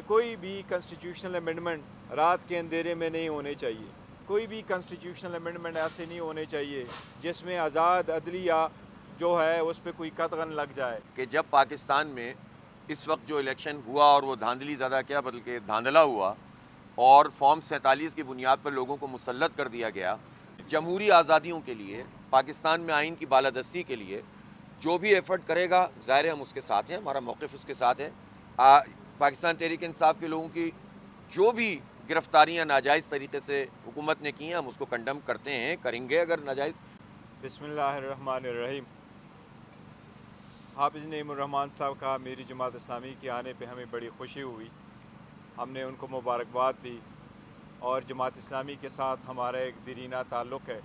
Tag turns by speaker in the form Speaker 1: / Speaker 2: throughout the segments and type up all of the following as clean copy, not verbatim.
Speaker 1: کوئی بھی constitutional amendment رات کے اندھیرے میں نہیں ہونے چاہیے. کوئی بھی کنسٹیٹیوشنل امینڈمنٹ ایسے نہیں ہونے چاہیے جس میں آزاد عدلیہ جو ہے اس پہ کوئی قدغن لگ جائے.
Speaker 2: کہ جب پاکستان میں اس وقت جو الیکشن ہوا اور وہ دھاندلی زیادہ کیا بلکہ دھاندلا ہوا اور فارم 47 کی بنیاد پر لوگوں کو مسلط کر دیا گیا، جمہوری آزادیوں کے لیے، پاکستان میں آئین کی بالادستی کے لیے جو بھی ایفرٹ کرے گا، ظاہر ہے ہم اس کے ساتھ ہیں، ہمارا موقف اس کے ساتھ ہے. پاکستان تحریک انصاف کے لوگوں کی جو بھی گرفتاریاں ناجائز طریقے سے حکومت نے کی ہیں، ہم اس کو کنڈم کرتے ہیں، کریں گے اگر ناجائز.
Speaker 1: بسم اللہ الرحمن الرحیم. حافظ نعیم الرحمان صاحب کا میری جماعت اسلامی کے آنے پہ ہمیں بڑی خوشی ہوئی. ہم نے ان کو مبارکباد دی اور جماعت اسلامی کے ساتھ ہمارا ایک دیرینہ تعلق ہے.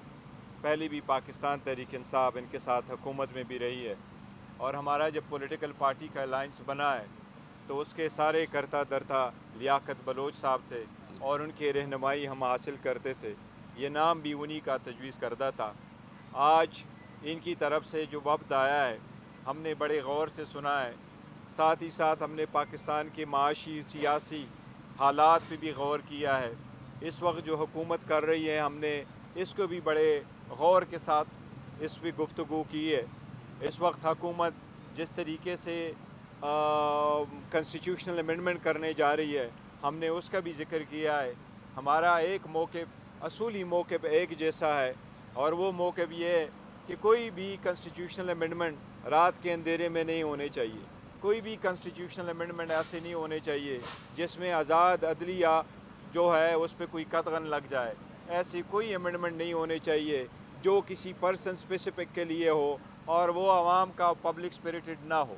Speaker 1: پہلے بھی پاکستان تحریک انصاف ان کے ساتھ حکومت میں بھی رہی ہے اور ہمارا جب پولیٹیکل پارٹی کا الائنس بنا ہے تو اس کے سارے کرتا درتا لیاقت بلوچ صاحب تھے اور ان کی رہنمائی ہم حاصل کرتے تھے. یہ نام بھی انہی کا تجویز کردہ تھا. آج ان کی طرف سے جو وفد آیا ہے ہم نے بڑے غور سے سنا ہے. ساتھ ہی ساتھ ہم نے پاکستان کے معاشی سیاسی حالات پہ بھی غور کیا ہے. اس وقت جو حکومت کر رہی ہے ہم نے اس کو بھی بڑے غور کے ساتھ اس پہ گفتگو کی ہے. اس وقت حکومت جس طریقے سے کنسٹیٹیوشنل امینڈمنٹ کرنے جا رہی ہے ہم نے اس کا بھی ذکر کیا ہے. ہمارا ایک موقف، اصولی موقف ایک جیسا ہے اور وہ موقف یہ ہے کہ کوئی بھی کنسٹیٹیوشنل امینڈمنٹ رات کے اندھیرے میں نہیں ہونے چاہیے. کوئی بھی کنسٹیٹیوشنل امینڈمنٹ ایسے نہیں ہونے چاہیے جس میں آزاد عدلیہ جو ہے اس پہ کوئی قدغن لگ جائے. ایسی کوئی امینڈمنٹ نہیں ہونے چاہیے جو کسی پرسن اسپیسیفک کے لیے ہو اور وہ عوام کا پبلک اسپریٹڈ نہ ہو.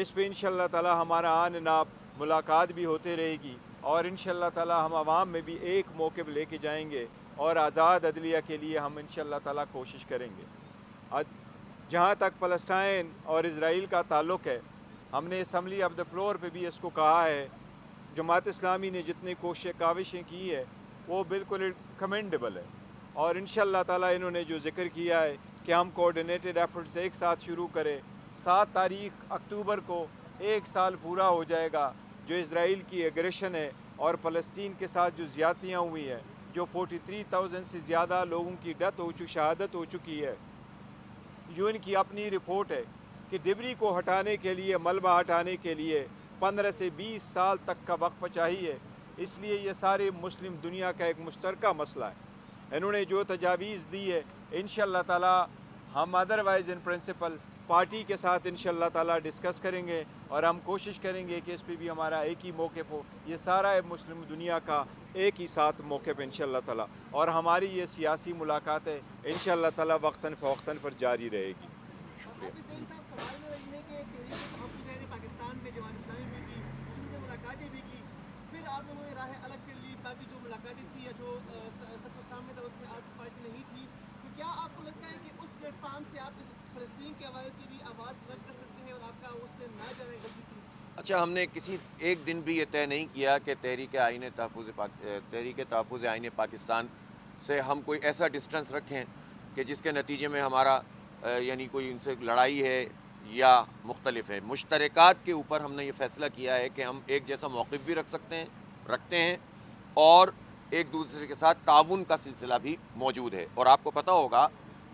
Speaker 1: اس پہ انشاءاللہ تعالی ہمارا آن ناب ملاقات بھی ہوتے رہے گی اور انشاءاللہ تعالی ہم عوام میں بھی ایک موقف لے کے جائیں گے اور آزاد عدلیہ کے لیے ہم انشاءاللہ تعالی کوشش کریں گے. جہاں تک فلسطین اور اسرائیل کا تعلق ہے ہم نے اسمبلی آف دا فلور پہ بھی اس کو کہا ہے. جماعت اسلامی نے جتنی کاوشیں کی ہے وہ بالکل کمنڈیبل ہے اور انشاءاللہ تعالی انہوں نے جو ذکر کیا ہے کہ ہم کوارڈینیٹڈ ایفرٹس ایک ساتھ شروع کریں. 7 تاریخ اکتوبر کو ایک سال پورا ہو جائے گا جو اسرائیل کی ایگریشن ہے اور فلسطین کے ساتھ جو زیادتیاں ہوئی ہیں، جو 43,000 سے زیادہ لوگوں کی شہادت ہو چکی ہے. یون کی اپنی رپورٹ ہے کہ ڈبری کو ہٹانے کے لیے، ملبہ ہٹانے کے لیے 15 سے 20 سال تک کا وقفہ چاہیے. اس لیے یہ سارے مسلم دنیا کا ایک مشترکہ مسئلہ ہے. انہوں نے جو تجاویز دی ہے انشاءاللہ تعالی ہم ادروائز ان پرنسپل پارٹی کے ساتھ انشاءاللہ تعالی ڈسکس کریں گے اور ہم کوشش کریں گے کہ اس پہ بھی ہمارا ایک ہی موقف ہو. یہ سارا مسلم دنیا کا ایک ہی ساتھ موقف انشاءاللہ تعالی اور ہماری یہ سیاسی ملاقاتیں انشاءاللہ تعالی وقتاً فوقتاً پر جاری رہے گی.
Speaker 3: سوال میرا یہ ہے کہ تحریک تحفظ پاکستان میں جماعت اسلامی بھی کی، سندھ میں ملاقاتیں بھی کی، پھر آپ لوگوں نے راہ الگ کر لی. باقی جو ملاقاتیں تھی یا جو سب کو سامنے تھا اس میں آپ کی پارٹی نہیں تھی. تو کیا آپ کو لگتا ہے کہ اس پلیٹ فارم سے آپ اس فلسطین کے حوالے سے بھی آواز بلند کر سکتے ہیں اور آپ کا اس سے نہ جانے غلطی تھی؟
Speaker 2: اچھا، ہم نے کسی ایک دن بھی یہ طے نہیں کیا کہ تحریک تحفظ آئین پاکستان سے ہم کوئی ایسا ڈسٹنس رکھیں کہ جس کے نتیجے میں ہمارا یعنی کوئی ان سے لڑائی ہے یا مختلف ہے. مشترکات کے اوپر ہم نے یہ فیصلہ کیا ہے کہ ہم ایک جیسا موقف بھی رکھتے ہیں اور ایک دوسرے کے ساتھ تعاون کا سلسلہ بھی موجود ہے. اور آپ کو پتہ ہوگا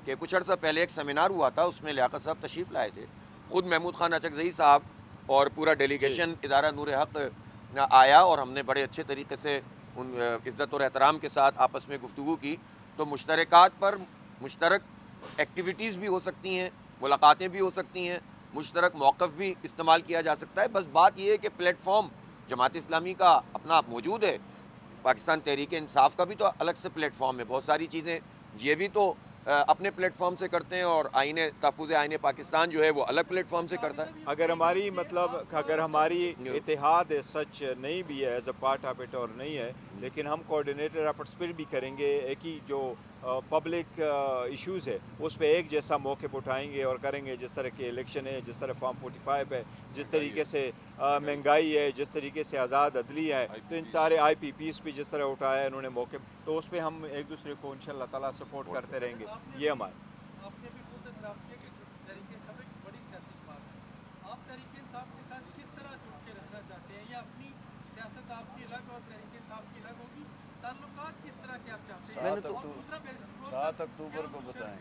Speaker 2: کہ کچھ عرصہ پہلے ایک سیمینار ہوا تھا، اس میں لیاقت صاحب تشریف لائے تھے، خود محمود خان اچکزئی صاحب اور پورا ڈیلیگیشن ادارہ نور حق آیا اور ہم نے بڑے اچھے طریقے سے ان عزت اور احترام کے ساتھ آپس میں گفتگو کی. تو مشترکات پر مشترک ایکٹیویٹیز بھی ہو سکتی ہیں، ملاقاتیں بھی ہو سکتی ہیں، مشترک موقف بھی استعمال کیا جا سکتا ہے. بس بات یہ ہے کہ پلیٹ فارم جماعت اسلامی کا اپنا موجود ہے، پاکستان تحریک انصاف کا بھی تو الگ سے پلیٹ فارم ہے. بہت ساری چیزیں یہ بھی تو اپنے پلیٹ فارم سے کرتے ہیں اور تحفظ آئین پاکستان جو ہے وہ الگ پلیٹ فارم سے کرتا ہے.
Speaker 1: اگر ہماری اتحاد سچ نہیں بھی ہے as a part of it اور نہیں ہے، لیکن ہم کوارڈینیٹر ایفرٹس پھر بھی کریں گے. ایک ہی جو پبلک ایشوز ہے اس پہ ایک جیسا موقف اٹھائیں گے اور کریں گے. جس طرح کے الیکشن ہے، جس طرح فارم 45 ہے، جس طریقے سے مہنگائی ہے، جس طریقے سے آزاد عدلیہ ہے، تو ان سارے آئی پی پیز پہ جس طرح اٹھایا انہوں نے موقف، تو اس پہ ہم ایک دوسرے کو انشاءاللہ تعالیٰ سپورٹ کرتے رہیں گے. یہ ہمارا
Speaker 3: آپ نے بھی خود اعتراف کیا کہ تحریک انصاف ایک بڑی سیاسی پارٹی ہے. آپ تحریک انصاف کے ساتھ کس طرح جڑ کے رہنا چاہتے ہیں یا اپنی سیاست
Speaker 2: मैंने तो
Speaker 4: 7 अक्टूबर को बताएं।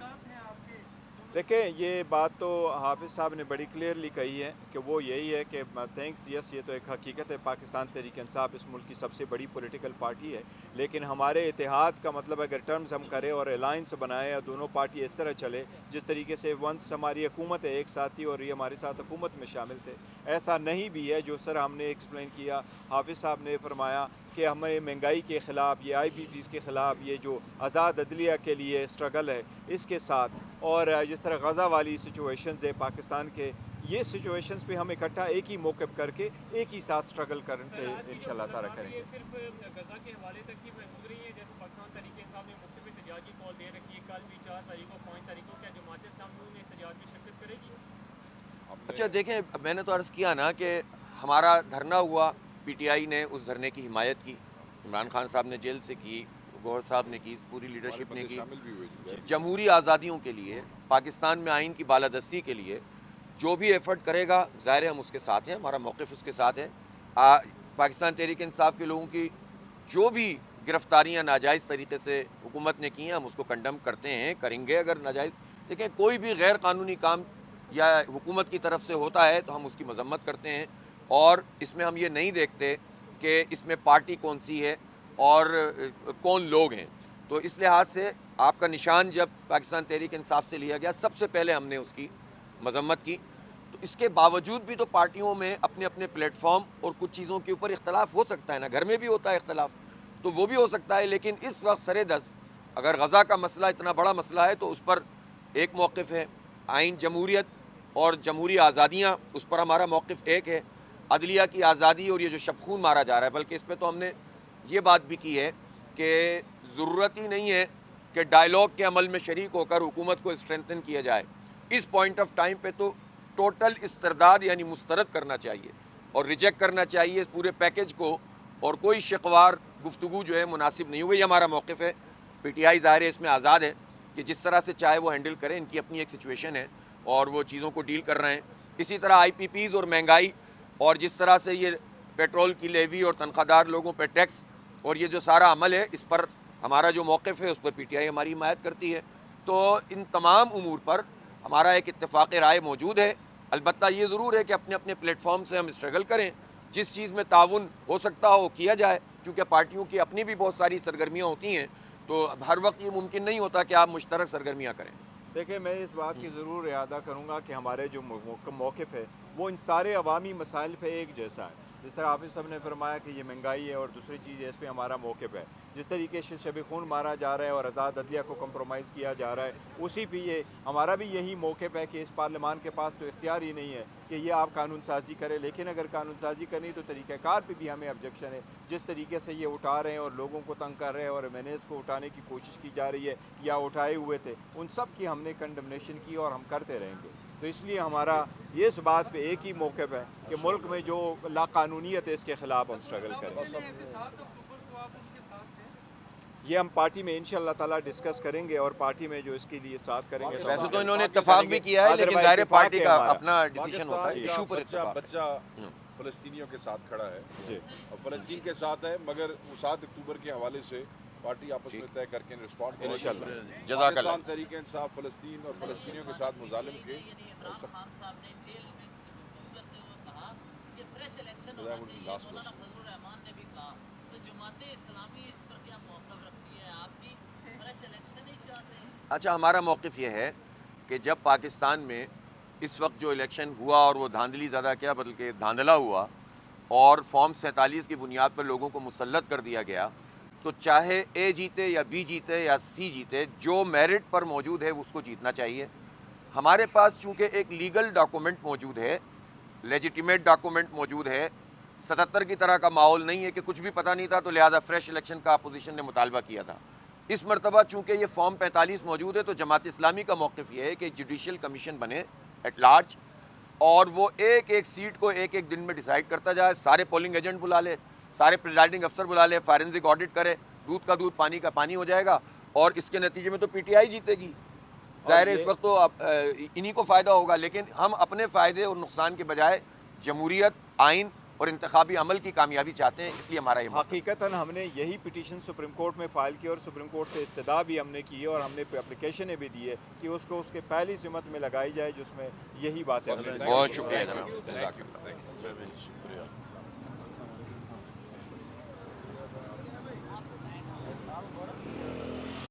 Speaker 1: देखें, ये बात तो हाफिज़ साहब ने बड़ी क्लियरली कही है कि वो यही है कि थैंक्स यस, ये तो एक हकीकत है, पाकिस्तान तहरीक इंसाफ इस मुल्क की सबसे बड़ी पॉलिटिकल पार्टी है, लेकिन हमारे इतिहाद का मतलब अगर टर्म्स हम करें और अलाइंस बनाएं या दोनों पार्टी इस तरह चले जिस तरीके से वंस हमारी हुकूमत है एक साथ थी और ये हमारे साथ हुकूमत में शामिल थे, ऐसा नहीं भी है जो सर हमने एक्सप्लेन किया। हाफिज़ साहब ने फरमाया कि हमें महंगाई के ख़िलाफ़, ये IPPs के ख़िलाफ़, ये जो आज़ाद अदलिया के लिए स्ट्रगल है इसके साथ, और जिस तरह गज़ा वाली सिचुएशंस है पाकिस्तान के, ये सिचुएशंस पे हम इकट्ठा एक ही मौके पर करके एक ही साथ स्ट्रगल करके इंशाल्लाह ताला करेंगे।
Speaker 5: सिर्फ गजा के हवाले तक ही महदूद रही है, जैसे पाकिस्तान तहरीक इंसाफ ने मुख्तलिफ एहतजाज की कॉल दे रखी है, कल भी 4 तारीख को 5 तारीख को, क्या जमात इस्लामी में एहतजाज में शिरकत करेगी?
Speaker 2: अच्छा देखें, मैंने तो अर्ज़ किया ना कि हमारा धरना हुआ, PTI ने उस धरने की हिमायत की, इमरान खान साहब ने जेल से की, गौहर साहब ने की, पूरी लीडरशिप ने की। जमहूरी आज़ादियों के लिए, पाकिस्तान में आइन की बालादस्ती के लिए जो भी एफर्ट करेगा, ज़ाहिर है हम उसके साथ हैं, हमारा मौक़िफ़ उसके साथ है। पाकिस्तान तहरीक इंसाफ के लोगों की जो भी गिरफ़्तारियाँ नाजायज़ तरीके से हुकूमत ने की हैं, हम उसको कंडम करते हैं, करेंगे। अगर नाजायज़ देखें कोई भी गैर कानूनी काम या हुकूमत की तरफ से होता है तो हम उसकी मजम्मत करते हैं, और इसमें हम ये नहीं देखते कि इसमें पार्टी कौन सी है और कौन लोग हैं। तो इस लिहाज से आपका निशान जब पाकिस्तान तहरीक इंसाफ से लिया गया, सबसे पहले हमने उसकी मजम्मत की। तो इसके बावजूद भी तो पार्टियों में अपने अपने प्लेटफॉर्म और कुछ चीज़ों के ऊपर इख्तलाफ हो सकता है ना, घर में भी होता है इख्तलाफ, तो वो भी हो सकता है। लेकिन इस वक्त सरेदस अगर गज़ा का मसला इतना बड़ा मसला है तो उस पर एक मौक़िफ़ है, आइन जमहूरियत और जमहूरी आज़ादियाँ, उस पर हमारा मौक़िफ़ एक है। अदलिया की आज़ादी और ये जो शबखून मारा जा रहा है, बल्कि इस पर तो हमने ये बात भी की है कि ज़रूरत ही नहीं है कि डायलॉग के अमल में शरीक होकर हुकूमत को स्ट्रेंथन किया जाए। इस पॉइंट ऑफ टाइम पे तो टोटल इस्तरदाद यानी मुस्तरद करना चाहिए और रिजेक्ट करना चाहिए इस पूरे पैकेज को, और कोई शिकवार गुफ्तगू जो है मुनासिब नहीं हुई। ये हमारा मौक़िफ़ है। PTI ज़ाहिर है इसमें आज़ाद है कि जिस तरह से चाहे वो हैंडल करें, इनकी अपनी एक सिचुएशन है और वो चीज़ों को डील कर रहे हैं। इसी तरह IPPs और महंगाई और जिस तरह से ये पेट्रोल की लेवी और तनख्वाहदार लोगों पर टैक्स और ये जो सारा अमल है, इस पर हमारा जो मौक़िफ़ है उस पर PTI हमारी हिमायत करती है। तो इन तमाम उमूर पर हमारा एक इत्तेफ़ाक़ राय मौजूद है। अलबत्ता ये ज़रूर है कि अपने अपने प्लेटफॉर्म से हम स्ट्रगल करें, जिस चीज़ में ताउन हो सकता हो किया जाए, क्योंकि पार्टियों की अपनी भी बहुत सारी सरगर्मियाँ होती हैं, तो हर वक्त ये मुमकिन नहीं होता कि आप मुश्तरक सरगर्मियाँ करें।
Speaker 1: देखिए, मैं इस बात की ज़रूर इरादा करूँगा कि हमारे जो मौक़िफ़ है वो इन सारे अवामी मसाइल पे एक जैसा है। जिस तरह हाफिज़ साहब ने फरमाया कि ये महंगाई है और दूसरी चीज़ है, इस पर हमारा मौक़िफ़ है। जिस तरीके से शब खून मारा जा रहा है और आज़ाद अदलिया को कंप्रोमाइज़ किया जा रहा है, उसी पे ये हमारा भी यही मौक़िफ़ है कि इस पार्लियामान के पास तो इख्तियार ही नहीं है कि ये आप कानून साजी करें, लेकिन अगर कानून साजी करनी तो तरीक़ाकार पे भी हमें ऑब्जेक्शन है। जिस तरीके से ये उठा रहे हैं और लोगों को तंग कर रहे हैं और मैंने इसको उठाने की कोशिश की जा रही है या उठाए हुए थे, उन सब की हमने कंडमनेशन की और हम करते रहेंगे। तो इसलिए हमारा ये इस बात पे एक ही मौक़िफ़ है कि मुल्क में जो लाकानूनियत है इसके ख़िलाफ़ हम स्ट्रगल करें। ये हम पार्टी में इंशाअल्लाह ताला डिस्कस करेंगे और पार्टी में जो इसके लिए साथ करेंगे।
Speaker 2: वैसे तो इन्होंने इत्तेफाक भी किया है, लेकिन ज़ाहिर पार्टी का अपना डिसीजन होता है। इशू पर
Speaker 4: बच्चा फ़लस्तीनियों के साथ खड़ा है और फ़लस्तीन के साथ है, मगर 7 अक्टूबर के हवाले से पार्टी आपस में तय करके रिस्पॉन्ड करेगी।
Speaker 2: जज़ाकल्लाह।
Speaker 4: पाकिस्तान तहरीक इंसाफ फ़लस्तीन और फ़लस्तीनियों के साथ मुजालिम के
Speaker 2: अच्छा, हमारा मौक़िफ़ ये है कि जब पाकिस्तान में इस वक्त जो इलेक्शन हुआ और वो धांधली ज़्यादा क्या बल्कि धांधला हुआ और फॉर्म 47 की बुनियाद पर लोगों को मुसल्लत कर दिया गया, तो चाहे A जीते या B जीते या C जीते, जो मेरिट पर मौजूद है उसको जीतना चाहिए। हमारे पास चूँकि एक लीगल डॉक्यूमेंट मौजूद है, लेजिटिमेट डॉक्यूमेंट मौजूद है, 77 की तरह का माहौल नहीं है कि कुछ भी पता नहीं था तो लिहाजा फ्रेश इलेक्शन का अपोजिशन ने मुतालबा किया था। इस मरतबा चूँकि ये फॉर्म 45 मौजूद है तो जमात इस्लामी का मौक़िफ़ ये है कि जुडिशल कमीशन बने एट लार्ज और वो एक एक सीट को एक एक दिन में डिसाइड करता जाए, सारे पोलिंग एजेंट बुला ले, सारे प्रिजाइडिंग अफसर बुला ले, फॉरेंसिक ऑडिट करे, दूध का दूध पानी का पानी हो जाएगा और इसके नतीजे में तो PTI जीतेगी। ज़ाहिर है इस वक्त तो इन्हीं को फ़ायदा होगा, लेकिन हम अपने फ़ायदे और नुकसान के बजाय जमहूरियत, आइन اور انتخابی عمل کی کامیابی چاہتے ہیں، اس لیے ہمارا یہ موقف ہے۔
Speaker 1: حقیقتاً ہم نے یہی پٹیشن سپریم کورٹ میں فائل کی اور سپریم کورٹ سے استدعا بھی ہم نے کی ہے اور ہم نے اپلیکیشنیں بھی دی ہے کہ اس کو اس کے پہلی سمت میں لگائی جائے جس میں یہی باتیں ہم نے
Speaker 2: بہت شکریہ جناب، جزاک اللہ۔
Speaker 4: شکریہ